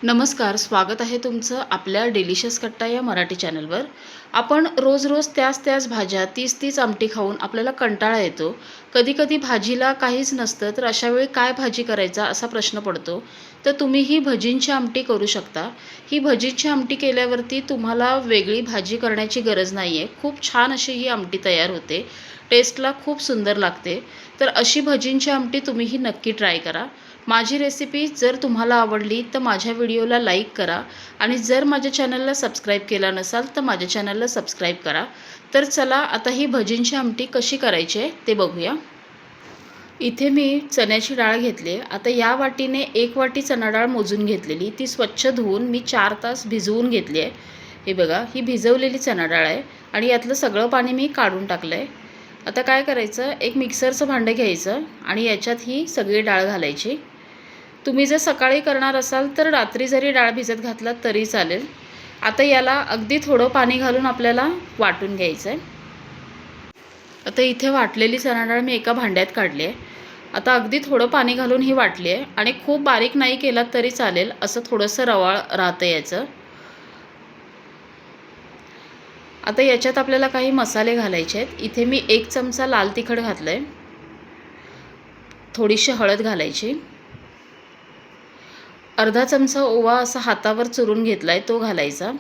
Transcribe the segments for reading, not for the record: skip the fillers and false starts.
नमस्कार, स्वागत आहे तुमचं आपल्या डिलिशियस कट्टा या मराठी चॅनलवर. आपण रोज-रोज त्याच भाज्या, तीच आमटी खाऊन आपल्याला कंटाळा येतो. कधी-कधी भाजीला काहीच नसतं, तर अशा वेळी काय भाजी करायचा असा प्रश्न पडतो. तर तुम्ही ही भजींची आमटी करू शकता. ही भजींची आमटी केल्यावरती तुम्हाला वेगळी भाजी करण्याची गरज नाही आहे. खूप छान अशी ही आमटी तयार होते. टेस्टला खूप सुंदर लागते. तर अशी भजींची आमटी तुम्हीही नक्की ट्राय करा. माझी रेसिपी जर तुम्हाला आवडली तर माझ्या व्हिडिओला लाईक करा आणि जर माझ्या चॅनलला सबस्क्राईब केला नसाल तर माझ्या चॅनलला सबस्क्राईब करा. तर चला आता ही भजींची आमटी कशी करायची आहे ते बघूया. इथे मी चण्याची डाळ घेतली आहे. आता या वाटीने 1 वाटी चणा डाळ मोजून घेतलेली, ती स्वच्छ धुवून मी 4 तास भिजवून घेतली आहे. हे बघा, ही भिजवलेली चणा डाळ आहे आणि यातलं सगळं पाणी मी काढून टाकलं आहे. आता काय करायचं, एक मिक्सरचं भांडं घ्यायचं आणि याच्यात ही सगळी डाळ घालायची. तुम्ही जर सकाळी करणार असाल तर रात्री जरी डाळ भिजत घातलात तरी चालेल. आता याला अगदी थोडं पाणी घालून आपल्याला वाटून घ्यायचं आहे. आता इथे वाटलेली चणा डाळ मी एका भांड्यात काढली आहे. आता अगदी थोडं पाणी घालून ही वाटली आहे आणि खूप बारीक नाही केलात तरी चालेल, असं थोडंसं रवाळ राहतं याचं. आता याच्यात आपल्याला काही मसाले घालायचे आहेत. इथे मी 1 चमचा लाल तिखट घातलं आहे, थोडीशी हळद घालायची, अर्धा चमचा ओवा असा हातावर चुरून घेतला आहे तो घालायचा,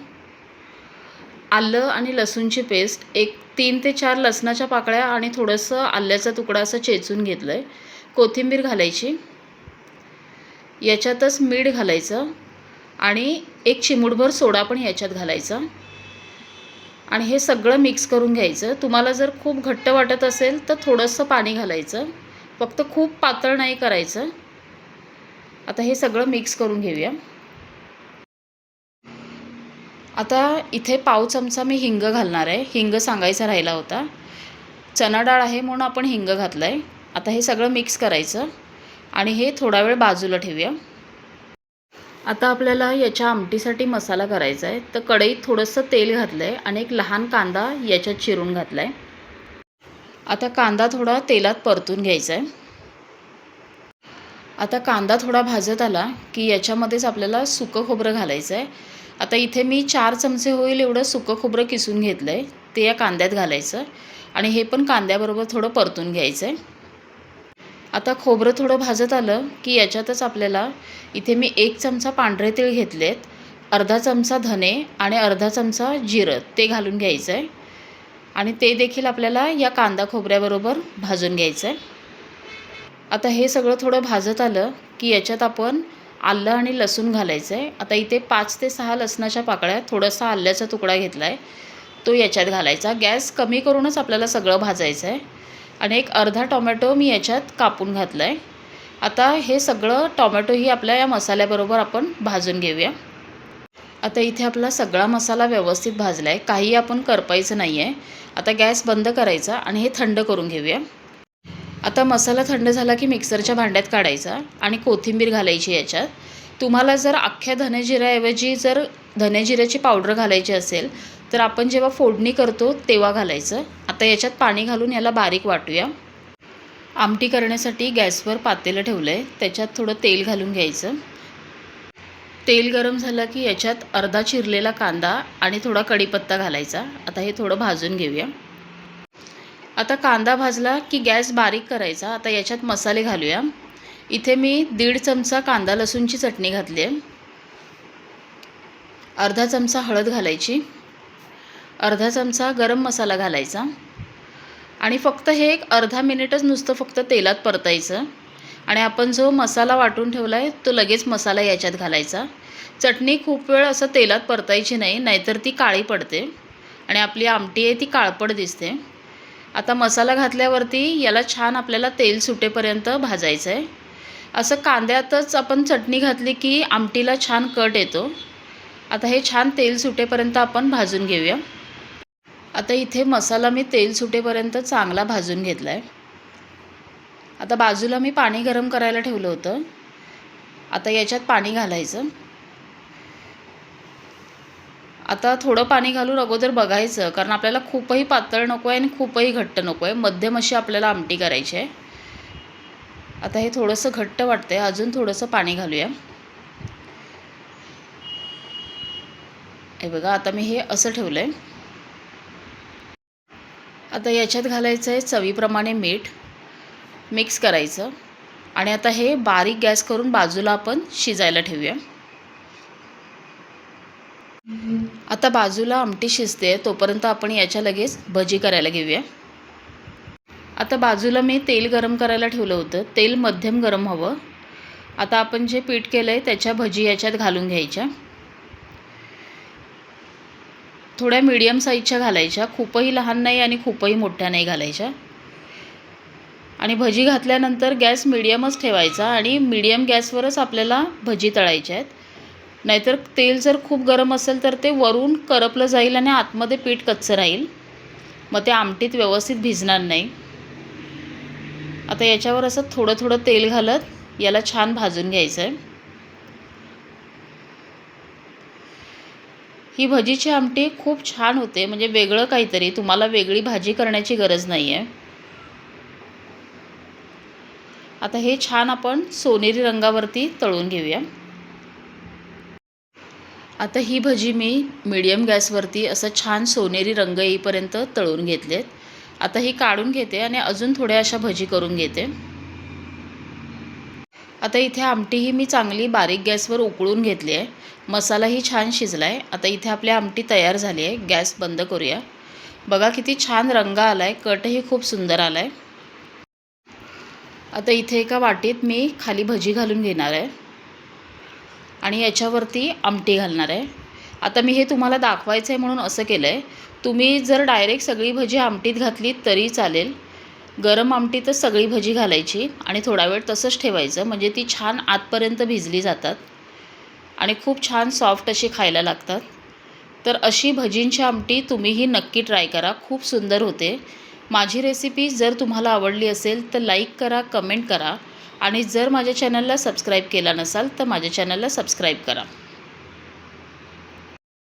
आलं आणि लसूणची पेस्ट, एक 3 ते 4 लसणाच्या पाकळ्या आणि थोडंसं आल्याचा तुकडा असं चेचून घेतलं आहे, कोथिंबीर घालायची, याच्यातच मीठ घालायचं आणि एक चिमूटभर सोडा पण याच्यात घालायचा आणि हे सगळं मिक्स करून घ्यायचं. तुम्हाला जर खूप घट्ट वाटत असेल तर थोडंसं पाणी घालायचं, फक्त खूप पातळ नाही करायचं. आता हे सगळं मिक्स करून घेऊया. आता इथे पाव चमचा मी हिंग घालणार आहे. हिंग सांगायचा राहिला होता. चणा डाळ आहे म्हणून आपण हिंग घातलं आहे. आता हे सगळं मिक्स करायचं आणि हे थोडा वेळ बाजूला ठेवूया. आता आपल्याला याच्या आमटीसाठी मसाला करायचा आहे. तर कढईत थोडंसं तेल घातलं आहे आणि एक लहान कांदा याच्यात चिरून घातला आहे. आता कांदा थोडा तेलात परतून घ्यायचा आहे. आता कांदा थोडा भाजत आला की याच्यामध्येच आपल्याला सुकं खोबरं घालायचं आहे. आता इथे मी 4 चमचे होईल एवढं सुकं खोबरं किसून घेतलं आहे, ते या कांद्यात घालायचं आणि हे पण कांद्याबरोबर थोडं परतून घ्यायचं आहे. आता खोबरं थोडं भाजत आलं की याच्यातच आपल्याला इथे मी 1 चमचा पांढरे तीळ घेतलेत, अर्धा चमचा धने आणि अर्धा चमचा जिरं ते घालून घ्यायचं आहे आणि ते देखील आपल्याला या कांदा खोबऱ्याबरोबर भाजून घ्यायचं आहे. आता हे सगळं थोडं भाजत आलं की याच्यात आपण आलं आणि लसूण घालायचं आहे. आता इथे 5 ते 6 लसणाच्या पाकळ्या, थोडासा आल्याचा तुकडा घेतला आहे तो याच्यात घालायचा. गॅस कमी करूनच आपल्याला सगळं भाजायचं आहे आणि एक अर्धा टोमॅटो मी याच्यात कापून घातला आहे. आता हे सगळं टोमॅटोही आपल्या या मसाल्याबरोबर आपण भाजून घेऊया. आता इथे आपला सगळा मसाला व्यवस्थित भाजला आहे, काही आपण करपायचं नाही आहे. आता गॅस बंद करायचा आणि हे थंड करून घेऊया. आता मसाला थंड झाला की मिक्सरच्या भांड्यात काढायचा आणि कोथिंबीर घालायची याच्यात. तुम्हाला जर अख्ख्या धनेजिऱ्याऐवजी जर धनेजिऱ्याची पावडर घालायची असेल तर आपण जेव्हा फोडणी करतो तेव्हा घालायचं. आता याच्यात पाणी घालून याला बारीक वाटूया. आमटी करण्यासाठी गॅसवर पातेलं ठेवलं आहे, त्याच्यात थोडं तेल घालून घ्यायचं. तेल गरम झालं की याच्यात अर्धा चिरलेला कांदा आणि थोडा कढीपत्ता घालायचा. आता हे थोडं भाजून घेऊया. आता कांदा भाजला की गॅस बारीक करायचा. आता याच्यात मसाले घालूया. इथे मी 1.5 चमचा कांदा लसूणची चटणी घातली आहे, अर्धा चमचा हळद घालायची, अर्धा चमचा गरम मसाला घालायचा आणि फक्त हे एक अर्धा मिनिटच नुसतं फक्त तेलात परतायचं आणि आपण जो मसाला वाटून ठेवला आहे तो लगेच मसाला याच्यात घालायचा. चटणी खूप वेळ असं तेलात परतायची नाही, नाहीतर ती काळी पडते आणि आपली आमटी आहे ती काळपट दिसते. आता मसाला घातल्यावरती याला छान आपल्याला तेल सुटेपर्यंत भाजायचं आहे. असं कांद्यातच आपण चटणी घातली की आमटीला छान कट येतो. आता हे छान तेल सुटेपर्यंत आपण भाजून घेऊया. आता इथे मसाला मी तेल सुटेपर्यंत चांगला भाजून घेतला आहे. आता बाजूला मी पाणी गरम करायला ठेवलं होतं. आता याच्यात पाणी घालायचं. आता थोडं पाणी घालून अगोदर बघायचं, कारण आपल्याला खूपही पातळ नको आहे आणि खूपही घट्ट नको आहे, मध्यम अशी आपल्याला आमटी करायची आहे. आता हे थोडंसं घट्ट वाटतं आहे, अजून थोडंसं पाणी घालूया. हे बघा, आता मी हे असं ठेवलं आहे. आता याच्यात घालायचं आहे चवीप्रमाणे मीठ, मिक्स करायचं आणि आता हे बारीक गॅस करून बाजूला आपण शिजायला ठेवूया. आता बाजूला आमटी शिजते, तोपर्यंत आपण याच्या लगेच भजी करायला घेऊया. आता बाजूला मी तेल गरम करायला ठेवलं होतं. तेल मध्यम गरम हवं. आता आपण जे पीठ केलं आहे त्याच्या भजी याच्यात घालून घ्यायच्या. थोड्या मीडियम साईजच्या घालायच्या, खूपही लहान नाही आणि खूपही मोठ्या नाही घालायच्या. आणि भजी घातल्यानंतर गॅस मीडियमच ठेवायचा आणि मीडियम गॅसवरच आपल्याला भजी तळायच्या आहेत. नाहीतर तेल जर खूप गरम असेल तर ते वरून करपलं जाईल आणि आतमध्ये पीठ कच्चं राहील, मग ते आमटीत व्यवस्थित भिजणार नाही. आता याच्यावर असं थोडं थोडं तेल घालत याला छान भाजून घ्यायचं आहे. ही भजीची आमटी खूप छान होते, म्हणजे वेगळं काहीतरी, तुम्हाला वेगळी भाजी करण्याची गरज नाही आहे. आता हे छान आपण सोनेरी रंगावरती तळून घेऊया. आता ही भजी मी मीडियम गॅसवरती असं छान सोनेरी रंग येईपर्यंत तळून घेतलेत. आता ही काढून घेते आणि अजून थोड्या अशा भजी करून घेते. आता इथे आमटीही मी चांगली बारीक गॅसवर उकळून घेतली आहे. मसालाही छान शिजला आहे. आता इथे आपली आमटी तयार झाली आहे. गॅस बंद करूया. बघा किती छान रंग आला आहे, कटही खूप सुंदर आला आहे. आता इथे एका वाटीत मी खाली भजी घालून घेणार आहे आणि याच्यावरती आमटी घालणार आहे. आता मी हे तुम्हाला दाखवायचं आहे म्हणून असं केलं आहे. तुम्ही जर डायरेक्ट सगळी भजी आमटीत घातली तरी चालेल. गरम आमटीतच सगळी भजी घालायची आणि थोडा वेळ तसंच ठेवायचं, म्हणजे ती छान आतपर्यंत भिजली जातात आणि खूप छान सॉफ्ट अशी खायला लागतात. तर अशी भजींची आमटी तुम्हीही नक्की ट्राय करा, खूप सुंदर होते. माझी रेसिपी जर तुम्हाला आवडली असेल तर लाईक करा, कमेंट करा आणि जर माझ्या चॅनलला सबस्क्राईब केला नसाल तर माझ्या चॅनलला सबस्क्राईब करा.